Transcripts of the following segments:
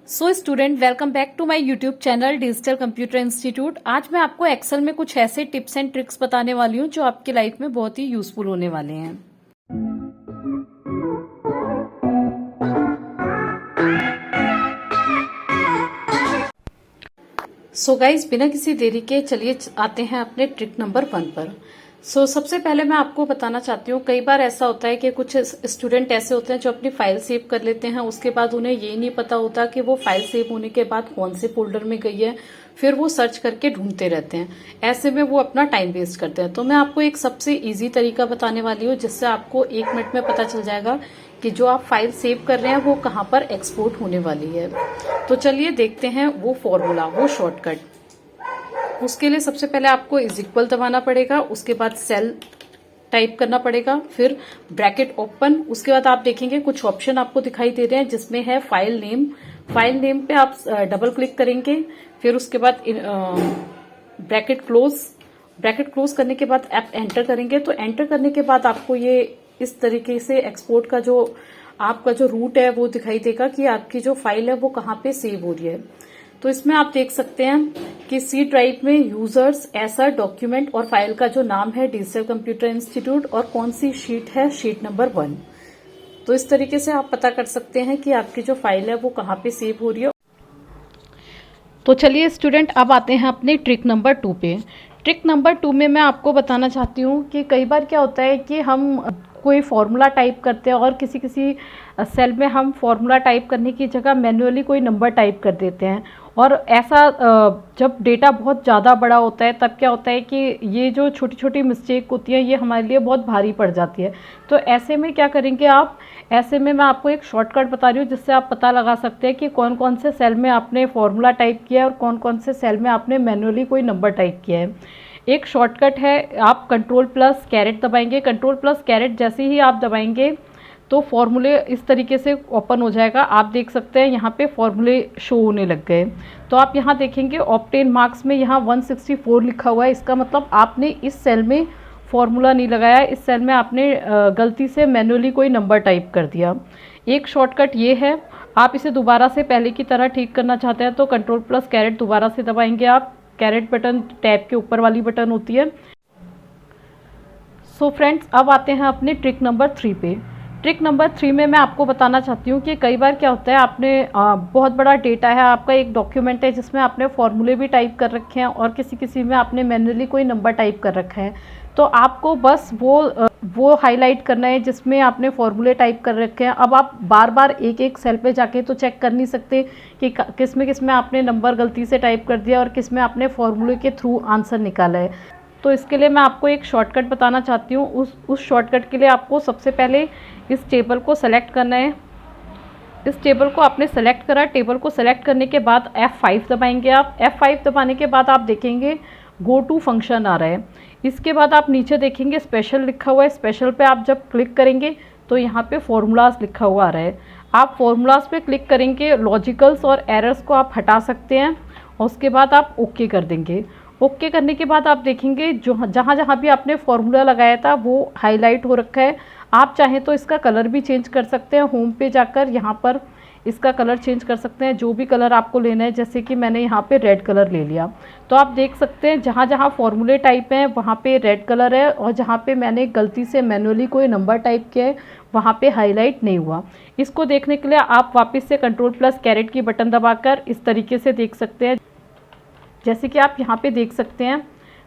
So student, welcome back to my YouTube channel digital computer institute. आज मैं आपको Excel में कुछ ऐसे टिप्स एंड ट्रिक्स बताने वाली हूँ जो आपकी लाइफ में बहुत ही यूजफुल होने वाले हैं। सो गाइज, बिना किसी देरी के चलिए आते हैं अपने ट्रिक नंबर 1 पर। सबसे पहले मैं आपको बताना चाहती हूँ, कई बार ऐसा होता है कि कुछ स्टूडेंट ऐसे होते हैं जो अपनी फाइल सेव कर लेते हैं, उसके बाद उन्हें ये नहीं पता होता कि वो फाइल सेव होने के बाद कौन से फोल्डर में गई है, फिर वो सर्च करके ढूंढते रहते हैं। ऐसे में वो अपना टाइम वेस्ट करते हैं। तो मैं आपको एक सबसे इजी तरीका बताने वाली हूँ जिससे आपको 1 मिनट में पता चल जाएगा कि जो आप फाइल सेव कर रहे हैं वो कहाँ पर एक्सपोर्ट होने वाली है। तो चलिए देखते हैं वो फॉर्मूला, वो शॉर्टकट। उसके लिए सबसे पहले आपको इज इक्वल दबाना पड़ेगा, उसके बाद सेल टाइप करना पड़ेगा, फिर ब्रैकेट ओपन। उसके बाद आप देखेंगे कुछ ऑप्शन आपको दिखाई दे रहे हैं जिसमें है फाइल नेम। फाइल नेम पे आप डबल क्लिक करेंगे, फिर उसके बाद ब्रैकेट क्लोज। ब्रैकेट क्लोज करने के बाद आप एंटर करेंगे। तो एंटर करने के बाद आपको ये इस तरीके से एक्सपोर्ट का जो आपका जो रूट है वो दिखाई देगा कि आपकी जो फाइल है वो कहाँ पे सेव हो रही है। तो इसमें आप देख सकते हैं कि सी ड्राइव में यूजर्स ऐसा डॉक्यूमेंट और फाइल का जो नाम है डिजिटल कंप्यूटर इंस्टीट्यूट और कौन सी शीट है, शीट नंबर 1। तो इस तरीके से आप पता कर सकते हैं कि आपकी जो फाइल है वो कहाँ पे सेव हो रही है। तो चलिए स्टूडेंट, अब आते हैं अपने ट्रिक नंबर 2 पे। ट्रिक नंबर 2 में मैं आपको बताना चाहती हूँ कि कई बार क्या होता है कि हम कोई फॉर्मूला टाइप करते हैं और किसी सेल में हम फॉर्मूला टाइप करने की जगह मैन्युअली कोई नंबर टाइप कर देते हैं। और ऐसा जब डेटा बहुत ज़्यादा बड़ा होता है तब क्या होता है कि ये जो छोटी छोटी मिस्टेक होती है ये हमारे लिए बहुत भारी पड़ जाती है। तो ऐसे में क्या करेंगे आप, ऐसे में मैं आपको एक शॉर्टकट बता रही हूँ जिससे आप पता लगा सकते हैं कि कौन कौन से सेल में आपने फॉर्मूला टाइप किया है और कौन कौन से सेल में आपने मैन्युअली कोई नंबर टाइप किया है। एक शॉर्टकट है, आप कंट्रोल+कैरेट दबाएंगे। कंट्रोल+कैरेट जैसे ही आप दबाएंगे तो फॉर्मूले इस तरीके से ओपन हो जाएगा। आप देख सकते हैं यहाँ पे फॉर्मूले शो होने लग गए। तो आप यहाँ देखेंगे ऑब्टेन मार्क्स में यहाँ 164 लिखा हुआ है। इसका मतलब आपने इस सेल में फॉर्मूला नहीं लगाया, इस सेल में आपने गलती से मैन्युअली कोई नंबर टाइप कर दिया। एक शॉर्टकट ये है। आप इसे दोबारा से पहले की तरह ठीक करना चाहते हैं तो कंट्रोल+कैरेट दोबारा से दबाएंगे आप। कैरेट बटन टैब के ऊपर वाली बटन होती है। सो फ्रेंड्स, अब आते हैं अपने ट्रिक नंबर 3 पे। ट्रिक नंबर 3 में मैं आपको बताना चाहती हूँ कि कई बार क्या होता है, आपने बहुत बड़ा डेटा है, आपका एक डॉक्यूमेंट है जिसमें आपने फॉर्मूले भी टाइप कर रखे हैं और किसी में आपने मैन्युअली कोई नंबर टाइप कर रखा है। तो आपको बस वो हाईलाइट करना है जिसमें आपने फॉर्मूले टाइप कर रखे हैं। अब आप बार बार एक एक सेल पे जाके तो चेक कर नहीं सकते कि किस में आपने नंबर गलती से टाइप कर दिया और किस में आपने फॉर्मूले के थ्रू आंसर निकाला है। तो इसके लिए मैं आपको एक शॉर्टकट बताना चाहती हूँ। उस शॉर्टकट के लिए आपको सबसे पहले इस टेबल को सेलेक्ट करना है। इस टेबल को आपने सेलेक्ट करा। टेबल को सेलेक्ट करने के बाद F5 दबाएंगे आप। F5 दबाने के बाद आप देखेंगे गो टू फंक्शन आ रहा है। इसके बाद आप नीचे देखेंगे स्पेशल लिखा हुआ है। स्पेशल पे आप जब क्लिक करेंगे तो यहाँ पे फॉर्मूलाज लिखा हुआ आ रहा है। आप फॉर्मूलाज पे क्लिक करेंगे, लॉजिकल्स और एरर्स को आप हटा सकते हैं और उसके बाद आप ओके कर देंगे। ओके करने के बाद आप देखेंगे जो जहाँ जहाँ भी आपने फॉर्मूला लगाया था वो हाईलाइट हो रखा है। आप चाहें तो इसका कलर भी चेंज कर सकते हैं। होम पे जाकर यहाँ पर इसका कलर चेंज कर सकते हैं, जो भी कलर आपको लेना है। जैसे कि मैंने यहाँ पे रेड कलर ले लिया। तो आप देख सकते हैं जहाँ जहाँ फॉर्मूले टाइप हैं वहाँ पे रेड कलर है और जहाँ पे मैंने गलती से मैन्युअली कोई नंबर टाइप किया है वहाँ पे हाईलाइट नहीं हुआ। इसको देखने के लिए आप वापस से कंट्रोल+कैरेट की बटन दबाकर इस तरीके से देख सकते हैं। जैसे कि आप यहाँ पे देख सकते हैं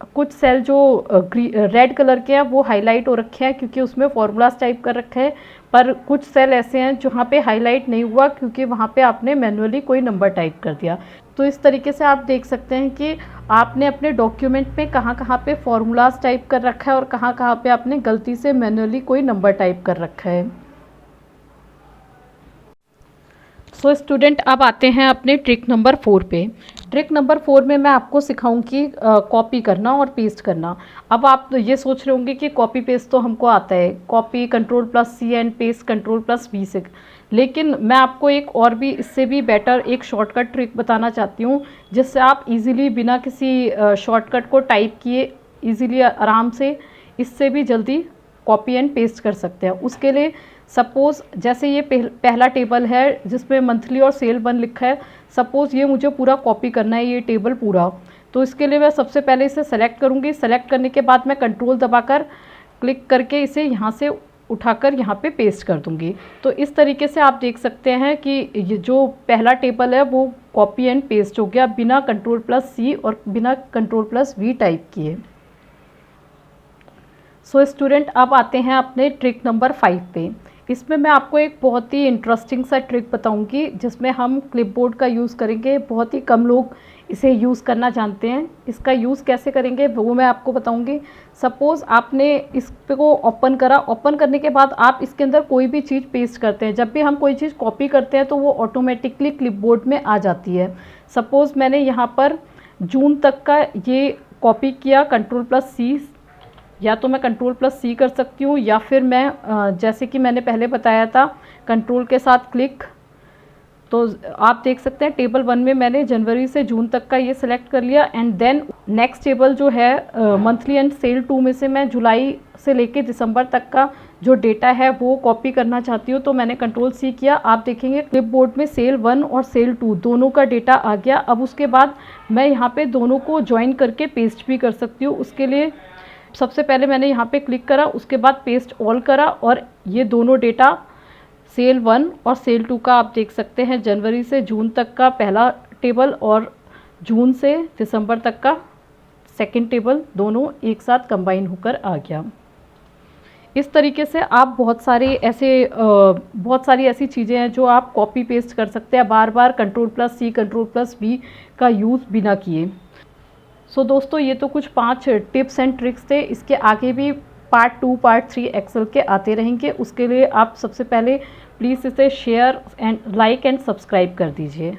कुछ सेल जो रेड कलर के हैं वो हाईलाइट हो रखे हैं क्योंकि उसमें फॉर्मूलाज टाइप कर रखे हैं, पर कुछ सेल ऐसे हैं जहाँ पे हाईलाइट नहीं हुआ क्योंकि वहाँ पे आपने मैन्युअली कोई नंबर टाइप कर दिया। तो इस तरीके से आप देख सकते हैं कि आपने अपने डॉक्यूमेंट में कहाँ कहाँ पे फॉर्मूलाज टाइप कर रखा है और कहाँ कहाँ पे आपने गलती से मैन्युअली कोई नंबर टाइप कर रखा है। सो स्टूडेंट, अब आते हैं अपने ट्रिक नंबर 4 पे। ट्रिक नंबर 4 में मैं आपको सिखाऊंगी कॉपी करना और पेस्ट करना। अब आप ये सोच रहे होंगे कि कॉपी पेस्ट तो हमको आता है, कॉपी कंट्रोल+C एंड पेस्ट कंट्रोल+V से। लेकिन मैं आपको एक और भी इससे भी बेटर एक शॉर्टकट ट्रिक बताना चाहती हूँ जिससे आप इजीली बिना किसी शॉर्टकट को टाइप किए इजीली आराम से इससे भी जल्दी कॉपी एंड पेस्ट कर सकते हैं। उसके लिए सपोज़ जैसे ये पहला टेबल है जिसमें मंथली और सेल 1 लिखा है, सपोज़ ये मुझे पूरा कॉपी करना है ये टेबल पूरा, तो इसके लिए मैं सबसे पहले इसे सेलेक्ट करूँगी। सेलेक्ट करने के बाद मैं कंट्रोल दबाकर क्लिक करके इसे यहाँ से उठाकर यहाँ पे पेस्ट कर दूँगी। तो इस तरीके से आप देख सकते हैं कि ये जो पहला टेबल है वो कॉपी एंड पेस्ट हो गया बिना Ctrl+C और बिना Ctrl+V टाइप किए। सो स्टूडेंट, अब आते हैं अपने ट्रिक नंबर 5 पे। इसमें मैं आपको एक बहुत ही इंटरेस्टिंग सा ट्रिक बताऊंगी जिसमें हम क्लिपबोर्ड का यूज़ करेंगे। बहुत ही कम लोग इसे यूज़ करना जानते हैं। इसका यूज़ कैसे करेंगे वो मैं आपको बताऊंगी। सपोज़ आपने इसको ओपन करा, ओपन करने के बाद आप इसके अंदर कोई भी चीज़ पेस्ट करते हैं। जब भी हम कोई चीज़ कॉपी करते हैं तो वो ऑटोमेटिकली क्लिपबोर्ड में आ जाती है। सपोज़ मैंने यहाँ पर जून तक का ये कॉपी किया, Ctrl+C, या तो मैं Ctrl+C कर सकती हूँ या फिर मैं जैसे कि मैंने पहले बताया था कंट्रोल के साथ क्लिक। तो आप देख सकते हैं टेबल 1 में मैंने जनवरी से जून तक का ये सिलेक्ट कर लिया। एंड देन नेक्स्ट टेबल जो है मंथली एंड सेल 2 में से मैं जुलाई से लेके दिसंबर तक का जो डेटा है वो कॉपी करना चाहती हूँ, तो मैंने Ctrl+C किया। आप देखेंगे क्लिपबोर्ड में सेल 1 और सेल 2 दोनों का डेटा आ गया। अब उसके बाद मैं यहाँ पे दोनों को ज्वाइन करके पेस्ट भी कर सकती हूँ। उसके लिए सबसे पहले मैंने यहाँ पे क्लिक करा, उसके बाद पेस्ट ऑल करा और ये दोनों डेटा सेल 1 और सेल 2 का आप देख सकते हैं जनवरी से जून तक का पहला टेबल और जून से दिसंबर तक का सेकंड टेबल दोनों एक साथ कंबाइन होकर आ गया। इस तरीके से आप बहुत सारी ऐसी चीज़ें हैं जो आप कॉपी पेस्ट कर सकते हैं बार बार Ctrl+C Ctrl+V का यूज़ बिना किए। सो दोस्तों, ये तो कुछ 5 टिप्स एंड ट्रिक्स थे। इसके आगे भी पार्ट 2 पार्ट 3 एक्सेल के आते रहेंगे। उसके लिए आप सबसे पहले प्लीज़ इसे share and like and subscribe कर दीजिए।